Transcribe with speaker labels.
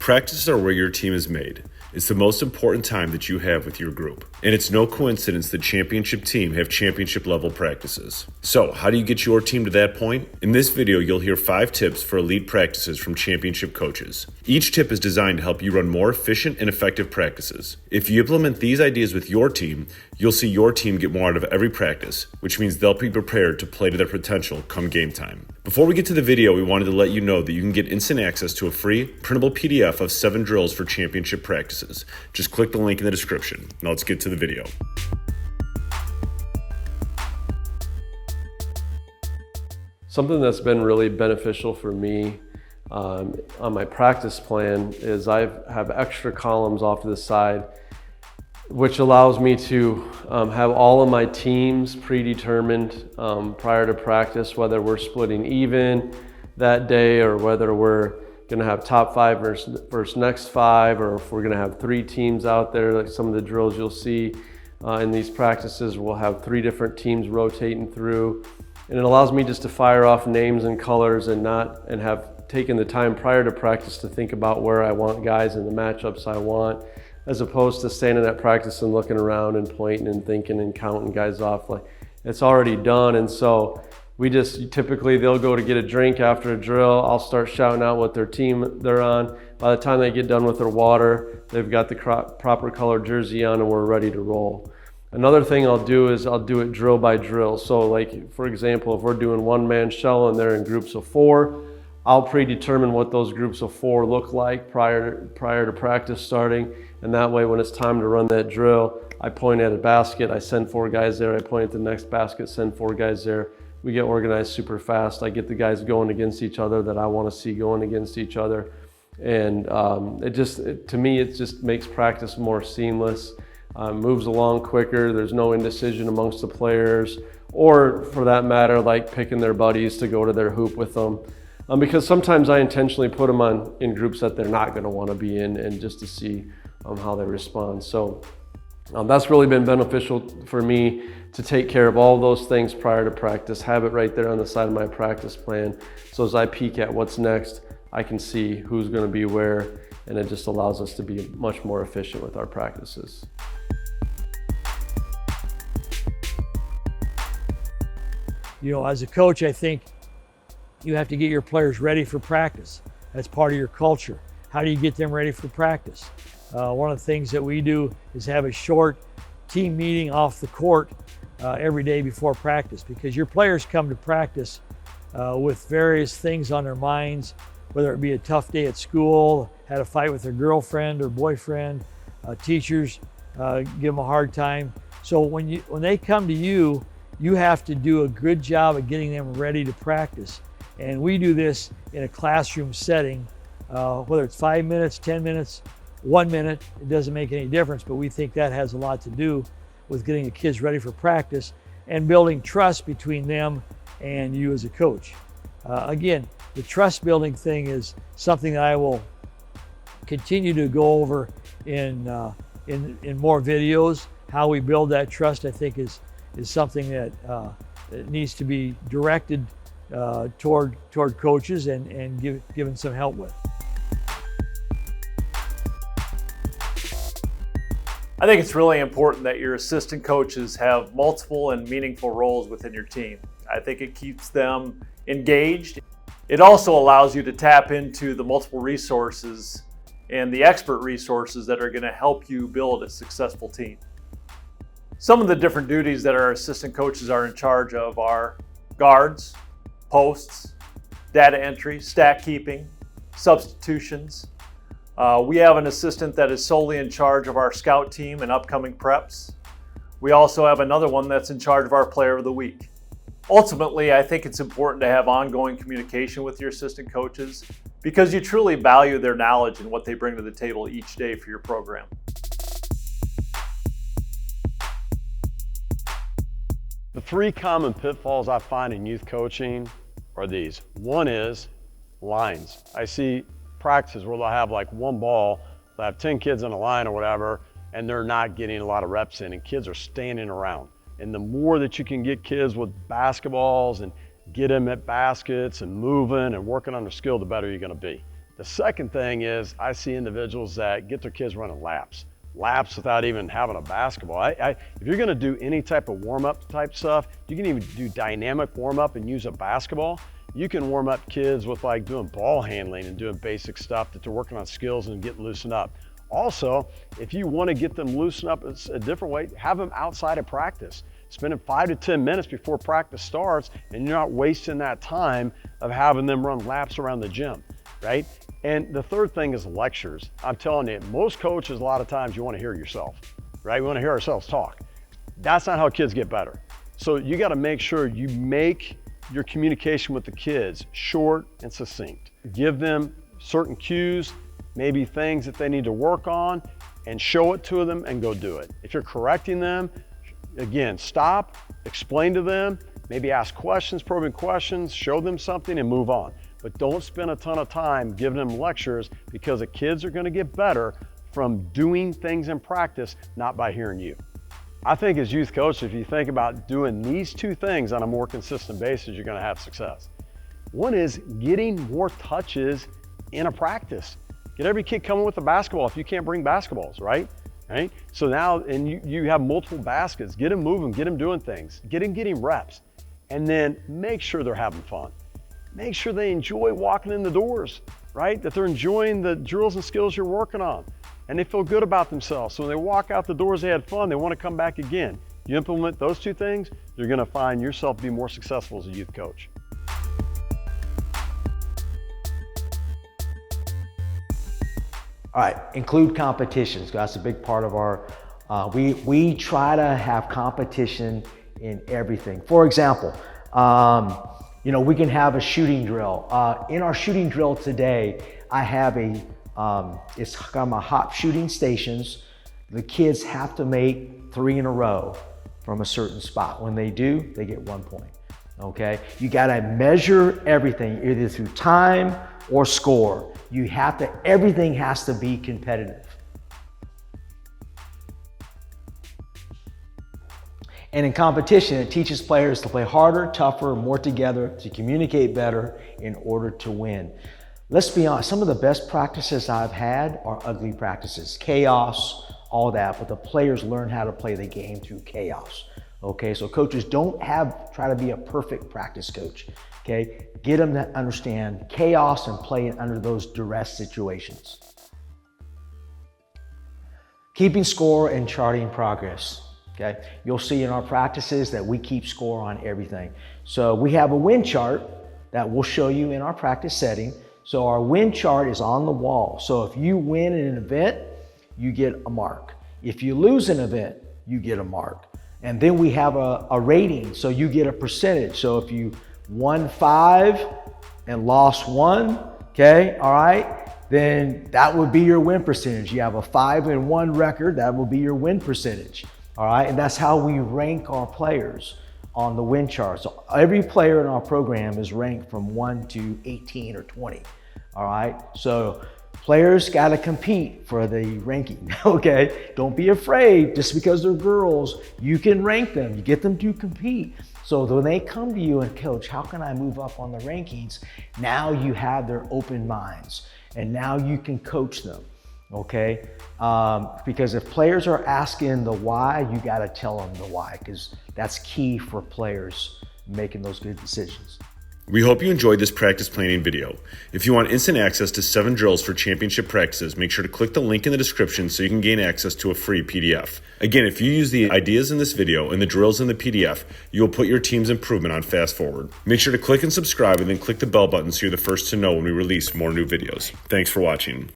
Speaker 1: Practices are where your team is made. It's the most important time that you have with your group. And it's no coincidence that championship team have championship level practices. So how do you get your team to that point? In this video, you'll hear 5 tips for elite practices from championship coaches. Each tip is designed to help you run more efficient and effective practices. If you implement these ideas with your team, you'll see your team get more out of every practice, which means they'll be prepared to play to their potential come game time. Before we get to the video, we wanted to let you know that you can get instant access to a free printable PDF of 7 drills for championship practices. Just click the link in the description. Now let's get to the video.
Speaker 2: Something that's been really beneficial for me on my practice plan is I have extra columns off to the side, which allows me to have all of my teams predetermined prior to practice, whether we're splitting even that day or whether we're going to have top 5 versus next 5, or if we're going to have 3 teams out there. Like some of the drills you'll see in these practices, we'll have 3 different teams rotating through, and it allows me just to fire off names and colors and have taken the time prior to practice to think about where I want guys and the matchups I want, as opposed to standing at practice and looking around and pointing and thinking and counting guys off. Like, it's already done. And so we just typically, they'll go to get a drink after a drill. I'll start shouting out what their team they're on. By the time they get done with their water, they've got the proper color jersey on and we're ready to roll. Another thing I'll do is I'll do it drill by drill. So like, for example, if we're doing 1-man shell and they're in groups of 4, I'll predetermine what those groups of 4 look like prior to practice starting. And that way, when it's time to run that drill, I point at a basket, I send 4 guys there, I point at the next basket, send 4 guys there. We get organized super fast. I get the guys going against each other that I want to see going against each other. And to me, it just makes practice more seamless, moves along quicker. There's no indecision amongst the players, or for that matter, like picking their buddies to go to their hoop with them. Because sometimes I intentionally put them in groups that they're not going to want to be in, and just to see how they respond. So that's really been beneficial for me to take care of all those things prior to practice, have it right there on the side of my practice plan. So as I peek at what's next, I can see who's going to be where, and it just allows us to be much more efficient with our practices.
Speaker 3: You know, as a coach, I think you have to get your players ready for practice. That's part of your culture. How do you get them ready for practice? One of the things that we do is have a short team meeting off the court every day before practice, because your players come to practice with various things on their minds, whether it be a tough day at school, had a fight with their girlfriend or boyfriend, teachers give them a hard time. So when they come to you, you have to do a good job of getting them ready to practice. And we do this in a classroom setting, whether it's 5 minutes, 10 minutes, 1 minute, it doesn't make any difference, but we think that has a lot to do with getting the kids ready for practice and building trust between them and you as a coach. Again, the trust building thing is something that I will continue to go over in more videos. How we build that trust, I think, is something that needs to be directed toward coaches and given some help with.
Speaker 4: I think it's really important that your assistant coaches have multiple and meaningful roles within your team. I think it keeps them engaged. It also allows you to tap into the multiple resources and the expert resources that are going to help you build a successful team. Some of the different duties that our assistant coaches are in charge of are guards, posts, data entry, stat keeping, substitutions. We have an assistant that is solely in charge of our scout team and upcoming preps. We also have another one that's in charge of our player of the week. Ultimately, I think it's important to have ongoing communication with your assistant coaches because you truly value their knowledge and what they bring to the table each day for your program.
Speaker 5: The 3 common pitfalls I find in youth coaching are these. One is lines. I see practices where they'll have like 1 ball, they'll have 10 kids in a line or whatever, and they're not getting a lot of reps in, and kids are standing around. And the more that you can get kids with basketballs and get them at baskets and moving and working on their skill, the better you're going to be. The second thing is I see individuals that get their kids running laps without even having a basketball. If you're gonna do any type of warm-up type stuff, you can even do dynamic warm-up and use a basketball. You can warm up kids with like doing ball handling and doing basic stuff that they're working on skills and get loosened up. Also, if you wanna get them loosened up a different way, have them outside of practice. Spending 5 to 10 minutes before practice starts, and you're not wasting that time of having them run laps around the gym, right? And the third thing is lectures. I'm telling you, most coaches, a lot of times you want to hear yourself, right? We want to hear ourselves talk. That's not how kids get better. So you got to make sure you make your communication with the kids short and succinct. Give them certain cues, maybe things that they need to work on, and show it to them and go do it. If you're correcting them, again, stop, explain to them, maybe ask questions, probing questions, show them something and move on. But don't spend a ton of time giving them lectures, because the kids are gonna get better from doing things in practice, not by hearing you. I think as youth coaches, if you think about doing these two things on a more consistent basis, you're gonna have success. One is getting more touches in a practice. Get every kid coming with a basketball if you can't bring basketballs, right? Right? So now, and you have multiple baskets, get them moving, get them doing things, get them getting reps, and then make sure they're having fun. Make sure they enjoy walking in the doors, right? That they're enjoying the drills and skills you're working on, and they feel good about themselves. So when they walk out the doors, they had fun, they want to come back again. You implement those two things, you're going to find yourself be more successful as a youth coach.
Speaker 6: All right, include competitions. That's a big part of our, we try to have competition in everything. For example, you know, we can have a shooting drill. In our shooting drill today, I have it's got my hop shooting stations. The kids have to make 3 in a row from a certain spot. When they do, they get 1 point, okay? You gotta measure everything, either through time or score. Everything has to be competitive. And in competition, it teaches players to play harder, tougher, more together, to communicate better in order to win. Let's be honest, some of the best practices I've had are ugly practices, chaos, all that, but the players learn how to play the game through chaos. Okay, so coaches don't try to be a perfect practice coach. Okay, get them to understand chaos and play it under those duress situations. Keeping score and charting progress. Okay, you'll see in our practices that we keep score on everything. So we have a win chart that we'll show you in our practice setting. So our win chart is on the wall. So if you win in an event, you get a mark. If you lose an event, you get a mark. And then we have a rating, so you get a percentage. So if you won 5 and lost 1, okay, all right, then that would be your win percentage. You have a 5-1 record, that will be your win percentage. All right, and that's how we rank our players on the win chart. So every player in our program is ranked from 1 to 18 or 20. All right, so players got to compete for the ranking, okay? Don't be afraid, just because they're girls, you can rank them, you get them to compete. So when they come to you and coach, how can I move up on the rankings? Now you have their open minds, and now you can coach them. Okay, because if players are asking the why, you got to tell them the why, because that's key for players making those good decisions.
Speaker 1: We hope you enjoyed this practice planning video. If you want instant access to 7 drills for championship practices, make sure to click the link in the description so you can gain access to a free PDF. Again, if you use the ideas in this video and the drills in the PDF, you will put your team's improvement on fast forward. Make sure to click and subscribe, and then click the bell button so you're the first to know when we release more new videos. Thanks for watching.